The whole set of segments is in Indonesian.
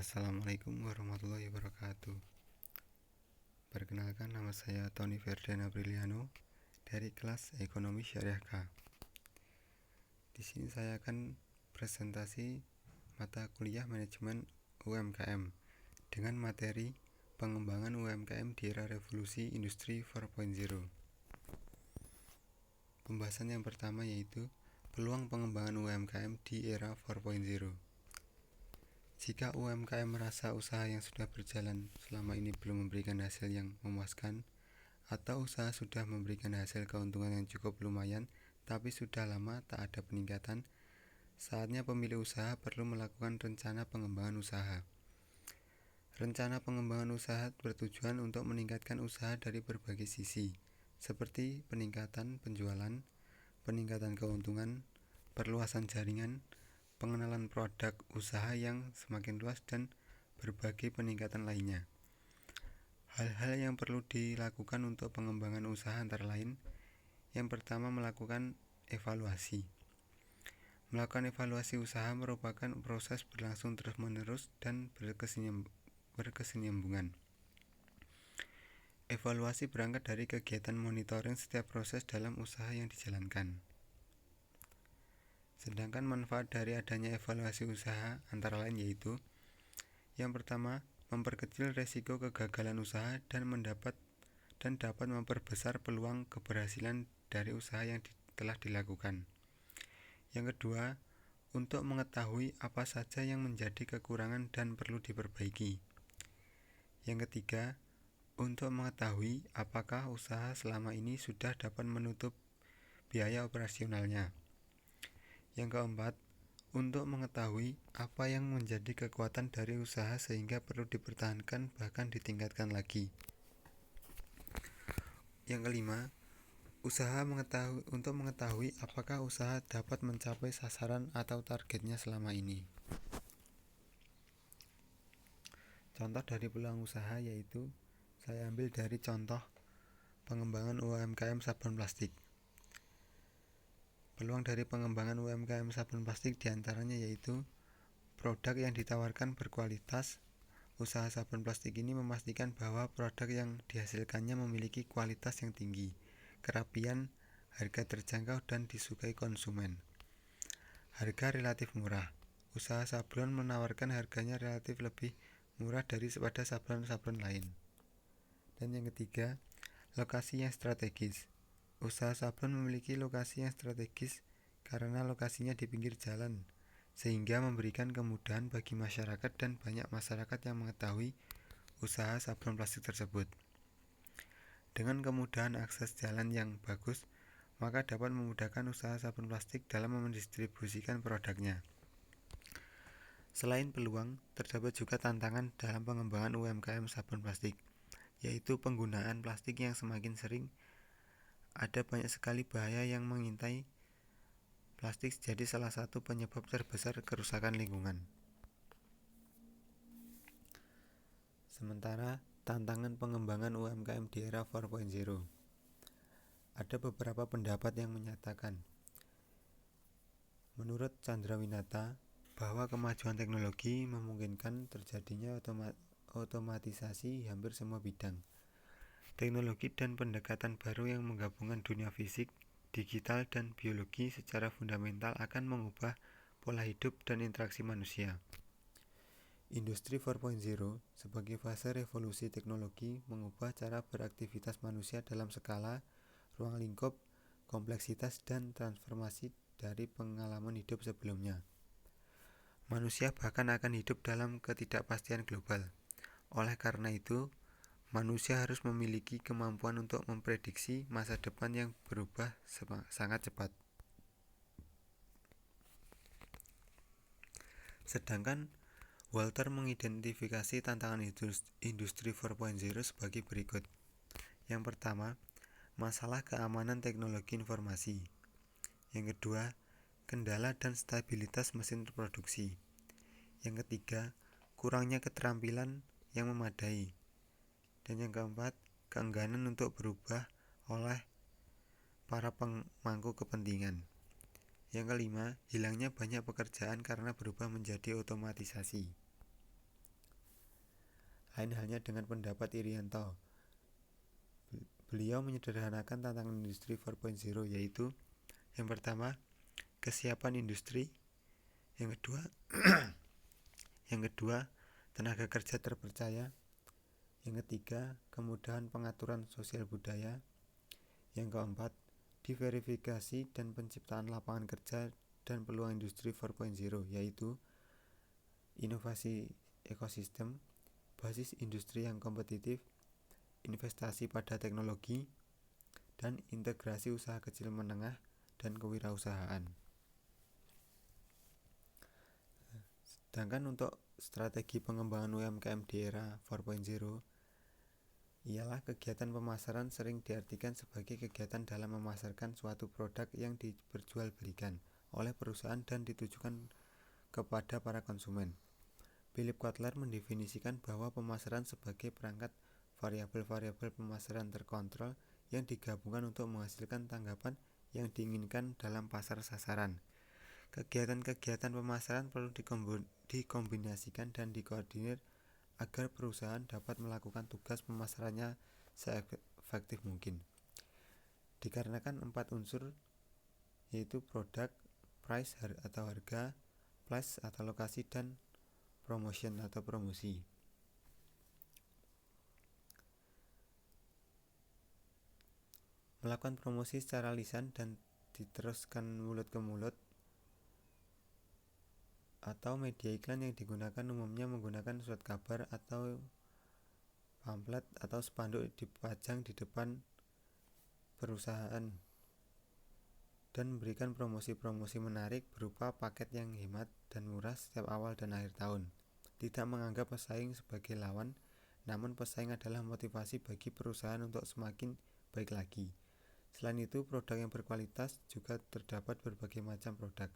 Assalamualaikum warahmatullahi wabarakatuh. Perkenalkan, nama saya Tony Ferdinand Apriliano dari kelas Ekonomi Syariah K. Di sini saya akan presentasi mata kuliah manajemen UMKM dengan materi pengembangan UMKM di era revolusi industri 4.0. Pembahasan yang pertama yaitu peluang pengembangan UMKM di era 4.0. Jika UMKM merasa usaha yang sudah berjalan selama ini belum memberikan hasil yang memuaskan, atau usaha sudah memberikan hasil keuntungan yang cukup lumayan, tapi sudah lama tak ada peningkatan, saatnya pemilik usaha perlu melakukan rencana pengembangan usaha. Rencana pengembangan usaha bertujuan untuk meningkatkan usaha dari berbagai sisi, seperti peningkatan penjualan, peningkatan keuntungan, perluasan jaringan, pengenalan produk usaha yang semakin luas, dan berbagai peningkatan lainnya. Hal-hal yang perlu dilakukan untuk pengembangan usaha antara lain: yang pertama, melakukan evaluasi. Melakukan evaluasi usaha merupakan proses berlangsung terus-menerus dan berkesinambungan. Evaluasi berangkat dari kegiatan monitoring setiap proses dalam usaha yang dijalankan. Sedangkan manfaat dari adanya evaluasi usaha antara lain yaitu: yang pertama, memperkecil resiko kegagalan usaha dan dapat memperbesar peluang keberhasilan dari usaha yang telah dilakukan. Yang kedua, untuk mengetahui apa saja yang menjadi kekurangan dan perlu diperbaiki. Yang ketiga, untuk mengetahui apakah usaha selama ini sudah dapat menutup biaya operasionalnya. Yang keempat, untuk mengetahui apa yang menjadi kekuatan dari usaha sehingga perlu dipertahankan bahkan ditingkatkan lagi. Yang kelima, untuk mengetahui apakah usaha dapat mencapai sasaran atau targetnya selama ini. Contoh dari peluang usaha yaitu, saya ambil dari contoh pengembangan UMKM sabun plastik. Peluang dari pengembangan UMKM sabun plastik diantaranya yaitu produk yang ditawarkan berkualitas. Usaha sabun plastik ini memastikan bahwa produk yang dihasilkannya memiliki kualitas yang tinggi, kerapian, harga terjangkau, dan disukai konsumen. Harga relatif murah. Usaha sablon menawarkan harganya relatif lebih murah daripada sablon-sablon lain. Dan yang ketiga, lokasi yang strategis. Usaha sablon memiliki lokasi yang strategis karena lokasinya di pinggir jalan, sehingga memberikan kemudahan bagi masyarakat dan banyak masyarakat yang mengetahui usaha sablon plastik tersebut. Dengan kemudahan akses jalan yang bagus, maka dapat memudahkan usaha sabun plastik dalam mendistribusikan produknya. Selain peluang, terdapat juga tantangan dalam pengembangan UMKM sabun plastik, yaitu penggunaan plastik yang semakin sering. Ada banyak sekali bahaya yang mengintai plastik jadi salah satu penyebab terbesar kerusakan lingkungan. Sementara tantangan pengembangan UMKM di era 4.0, ada beberapa pendapat yang menyatakan, menurut Chandrawinata, bahwa kemajuan teknologi memungkinkan terjadinya otomatisasi hampir semua bidang. Teknologi dan pendekatan baru yang menggabungkan dunia fisik, digital, dan biologi secara fundamental akan mengubah pola hidup dan interaksi manusia. Industri 4.0 sebagai fase revolusi teknologi mengubah cara beraktivitas manusia dalam skala, ruang lingkup, kompleksitas, dan transformasi dari pengalaman hidup sebelumnya. Manusia bahkan akan hidup dalam ketidakpastian global. Oleh karena itu, manusia harus memiliki kemampuan untuk memprediksi masa depan yang berubah sangat cepat. Sedangkan Walter mengidentifikasi tantangan industri 4.0 sebagai berikut. Yang pertama, masalah keamanan teknologi informasi. Yang kedua, kendala dan stabilitas mesin produksi. Yang ketiga, kurangnya keterampilan yang memadai. Dan yang keempat, keengganan untuk berubah oleh para pemangku kepentingan. Yang kelima, hilangnya banyak pekerjaan karena berubah menjadi otomatisasi. Lain halnya dengan pendapat Irianto. Beliau menyederhanakan tantangan industri 4.0, yaitu yang pertama, kesiapan industri, yang kedua yang kedua, tenaga kerja terpercaya, yang ketiga, kemudahan pengaturan sosial budaya, yang keempat, diverifikasi dan penciptaan lapangan kerja dan peluang industri 4.0, yaitu inovasi ekosistem, basis industri yang kompetitif, investasi pada teknologi, dan integrasi usaha kecil menengah dan kewirausahaan. Sedangkan untuk strategi pengembangan UMKM di era 4.0 ialah kegiatan pemasaran sering diartikan sebagai kegiatan dalam memasarkan suatu produk yang diperjualbelikan oleh perusahaan dan ditujukan kepada para konsumen. Philip Kotler mendefinisikan bahwa pemasaran sebagai perangkat variabel-variabel pemasaran terkontrol yang digabungkan untuk menghasilkan tanggapan yang diinginkan dalam pasar sasaran. Kegiatan-kegiatan pemasaran perlu dikombinasikan dan dikoordinir agar perusahaan dapat melakukan tugas pemasarannya seefektif mungkin. Dikarenakan 4 unsur, yaitu produk, price atau harga, place atau lokasi, dan promotion atau promosi. Melakukan promosi secara lisan dan diteruskan mulut ke mulut atau media iklan yang digunakan umumnya menggunakan surat kabar atau pamflet atau spanduk dipajang di depan perusahaan dan memberikan promosi-promosi menarik berupa paket yang hemat dan murah setiap awal dan akhir tahun. Tidak menganggap pesaing sebagai lawan, namun pesaing adalah motivasi bagi perusahaan untuk semakin baik lagi. Selain itu, produk yang berkualitas juga terdapat berbagai macam produk.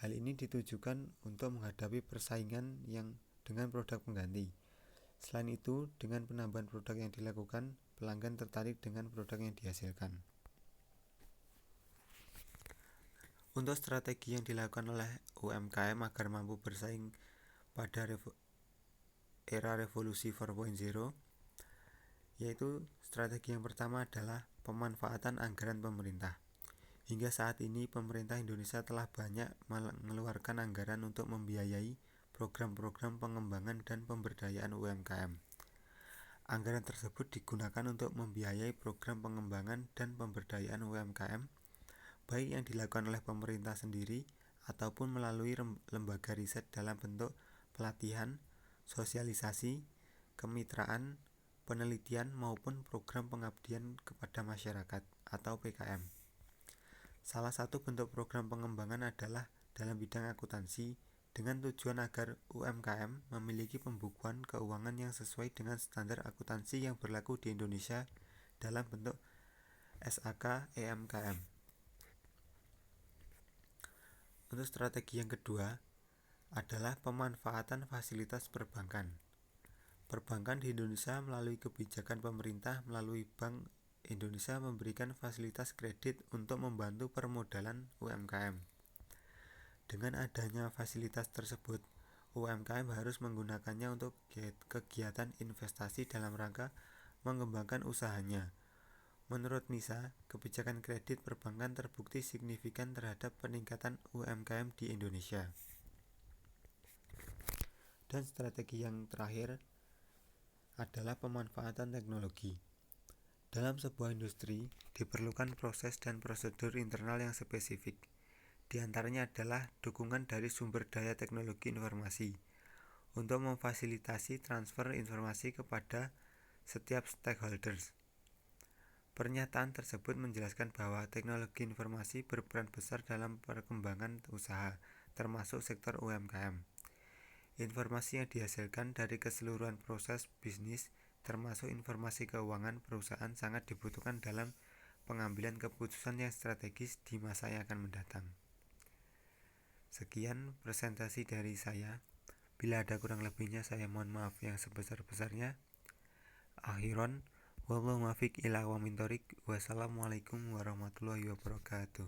Hal ini ditujukan untuk menghadapi persaingan yang dengan produk pengganti. Selain itu, dengan penambahan produk yang dilakukan, pelanggan tertarik dengan produk yang dihasilkan. Untuk strategi yang dilakukan oleh UMKM agar mampu bersaing pada era revolusi 4.0, yaitu strategi yang pertama adalah pemanfaatan anggaran pemerintah. Hingga saat ini, pemerintah Indonesia telah banyak mengeluarkan anggaran untuk membiayai program-program pengembangan dan pemberdayaan UMKM. Anggaran tersebut digunakan untuk membiayai program pengembangan dan pemberdayaan UMKM, baik yang dilakukan oleh pemerintah sendiri ataupun melalui lembaga riset dalam bentuk pelatihan, sosialisasi, kemitraan, penelitian maupun program pengabdian kepada masyarakat atau PKM. Salah satu bentuk program pengembangan adalah dalam bidang akuntansi dengan tujuan agar UMKM memiliki pembukuan keuangan yang sesuai dengan standar akuntansi yang berlaku di Indonesia dalam bentuk SAK EMKM. Untuk strategi yang kedua adalah pemanfaatan fasilitas perbankan. Perbankan di Indonesia melalui kebijakan pemerintah melalui Bank Indonesia memberikan fasilitas kredit untuk membantu permodalan UMKM. Dengan adanya fasilitas tersebut, UMKM harus menggunakannya untuk kegiatan investasi dalam rangka mengembangkan usahanya. Menurut NISA, kebijakan kredit perbankan terbukti signifikan terhadap peningkatan UMKM di Indonesia. Dan strategi yang terakhir adalah pemanfaatan teknologi. Dalam sebuah industri, diperlukan proses dan prosedur internal yang spesifik. Di antaranya adalah dukungan dari sumber daya teknologi informasi untuk memfasilitasi transfer informasi kepada setiap stakeholders. Pernyataan tersebut menjelaskan bahwa teknologi informasi berperan besar dalam perkembangan usaha, termasuk sektor UMKM. Informasi yang dihasilkan dari keseluruhan proses bisnis termasuk informasi keuangan perusahaan sangat dibutuhkan dalam pengambilan keputusan yang strategis di masa yang akan mendatang. Sekian presentasi dari saya. Bila ada kurang lebihnya saya mohon maaf yang sebesar-besarnya. Akhiron, wallahu muwaffiq ila aqwamit thoriq. Wassalamualaikum warahmatullahi wabarakatuh.